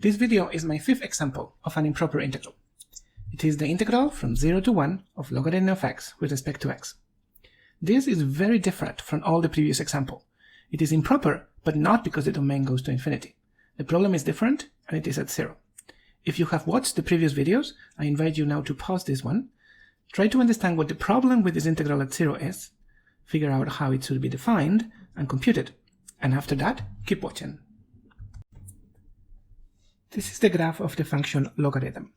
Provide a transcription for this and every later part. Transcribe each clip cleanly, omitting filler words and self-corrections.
This video is my fifth example of an improper integral. It is the integral from 0 to 1 of logarithm of x with respect to x. This is very different from all the previous example. It is improper, but not because the domain goes to infinity. The problem is different, and it is at 0. If you have watched the previous videos, I invite you now to pause this one, try to understand what the problem with this integral at 0 is, figure out how it should be defined, and compute it. And after that, keep watching. This is the graph of the function logarithm.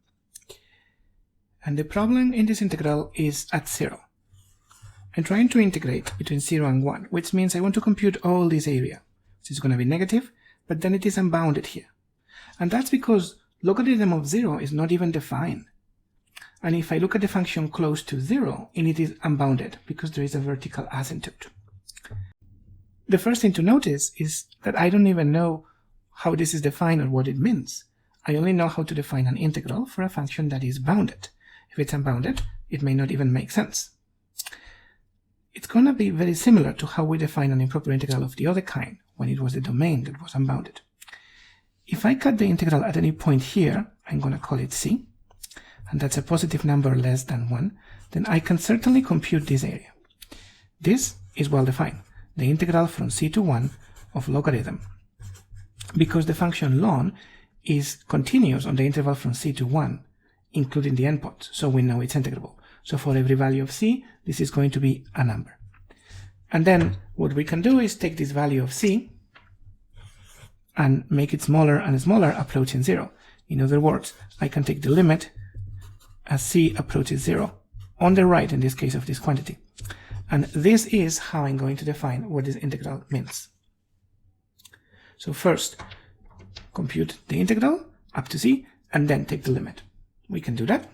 And the problem in this integral is at 0. I'm trying to integrate between 0 and 1, which means I want to compute all this area, which is going to be negative, but then it is unbounded here. And that's because logarithm of 0 is not even defined. And if I look at the function close to 0, it is unbounded because there is a vertical asymptote. The first thing to notice is that I don't even know how this is defined or what it means. I only know how to define an integral for a function that is bounded. If it's unbounded, it may not even make sense. It's going to be very similar to how we define an improper integral of the other kind, when it was the domain that was unbounded. If I cut the integral at any point here, I'm going to call it c, and that's a positive number less than 1, then I can certainly compute this area. This is well defined, the integral from c to 1 of logarithm, because the function ln is continuous on the interval from c to 1, including the endpoints, so we know it's integrable. So for every value of c, this is going to be a number. And then what we can do is take this value of c and make it smaller and smaller approaching 0. In other words, I can take the limit as c approaches 0 on the right, in this case, of this quantity. And this is how I'm going to define what this integral means. So first, compute the integral up to c, and then take the limit. We can do that.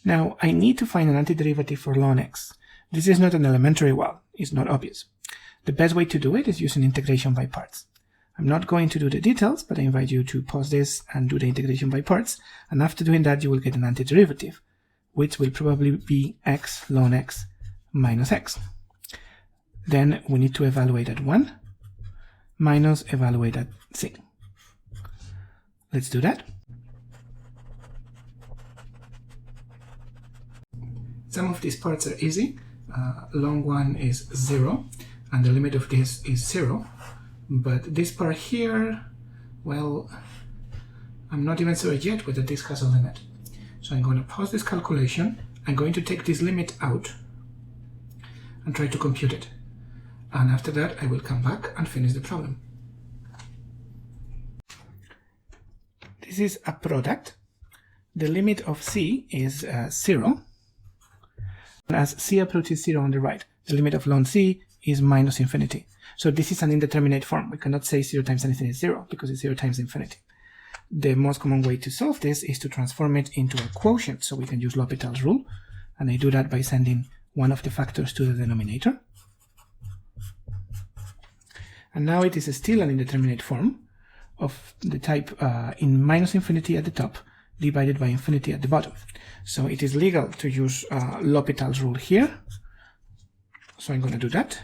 Now, I need to find an antiderivative for ln x. This is not an elementary one, it's not obvious. The best way to do it is using integration by parts. I'm not going to do the details, but I invite you to pause this and do the integration by parts, and after doing that you will get an antiderivative, which will probably be x ln x minus x. Then we need to evaluate at 1 minus evaluate at c. Let's do that. Some of these parts are easy. Ln 1 is 0, and the limit of this is 0. But this part here, well, I'm not even sure yet whether this has a limit. So I'm going to pause this calculation. I'm going to take this limit out and try to compute it. And after that, I will come back and finish the problem. This is a product. The limit of c is 0. And as c approaches 0 on the right, the limit of ln c is minus infinity. So this is an indeterminate form. We cannot say 0 times anything is 0 because it's 0 times infinity. The most common way to solve this is to transform it into a quotient. So we can use L'Hopital's rule. And I do that by sending one of the factors to the denominator. And now it is still an indeterminate form of the type in minus infinity at the top divided by infinity at the bottom. So it is legal to use L'Hopital's rule here. So I'm going to do that.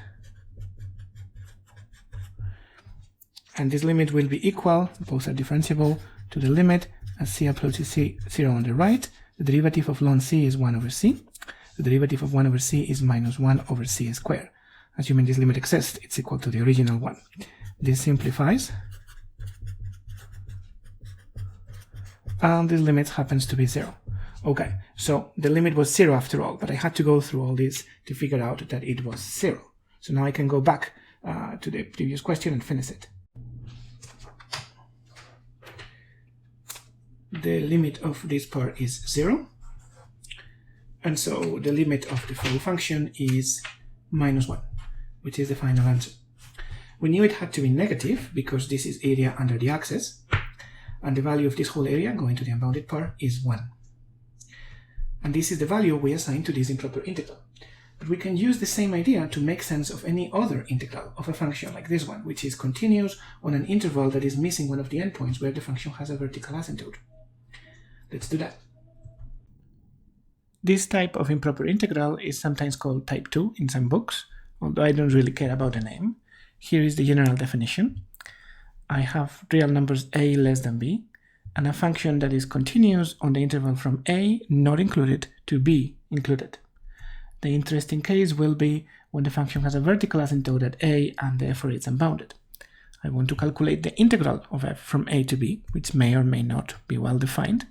And this limit will be equal, both are differentiable, to the limit as c approaches 0 on the right. The derivative of ln c is 1 over c. The derivative of 1 over c is minus 1 over c squared. Assuming this limit exists, it's equal to the original one. This simplifies. And this limit happens to be 0. Okay, so the limit was 0 after all, but I had to go through all this to figure out that it was 0. So now I can go back to the previous question and finish it. The limit of this part is 0. And so the limit of the full function is minus 1, which is the final answer. We knew it had to be negative because this is area under the axis, and the value of this whole area going to the unbounded part is 1. And this is the value we assign to this improper integral. But we can use the same idea to make sense of any other integral of a function like this one, which is continuous on an interval that is missing one of the endpoints where the function has a vertical asymptote. Let's do that. This type of improper integral is sometimes called type 2 in some books, although I don't really care about the name. here is the general definition. I have real numbers a less than b, and a function that is continuous on the interval from a not included to b included. The interesting case will be when the function has a vertical asymptote at a and therefore it's unbounded. I want to calculate the integral of f from a to b, which may or may not be well defined.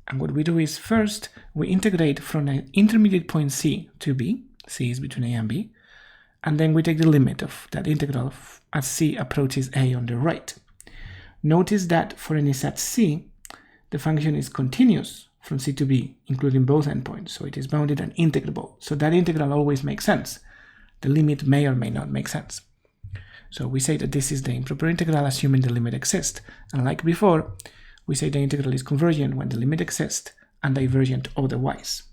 And what we do is first we integrate from an intermediate point c to b, c is between a and b, and then we take the limit of that integral as c approaches a on the right. Notice that for any set c, the function is continuous from c to b, including both endpoints, so it is bounded and integrable. So that integral always makes sense. The limit may or may not make sense. So we say that this is the improper integral assuming the limit exists. And like before, we say the integral is convergent when the limit exists and divergent otherwise.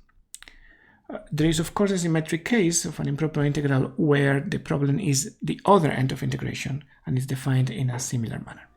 There is of course a symmetric case of an improper integral where the problem is the other end of integration and is defined in a similar manner.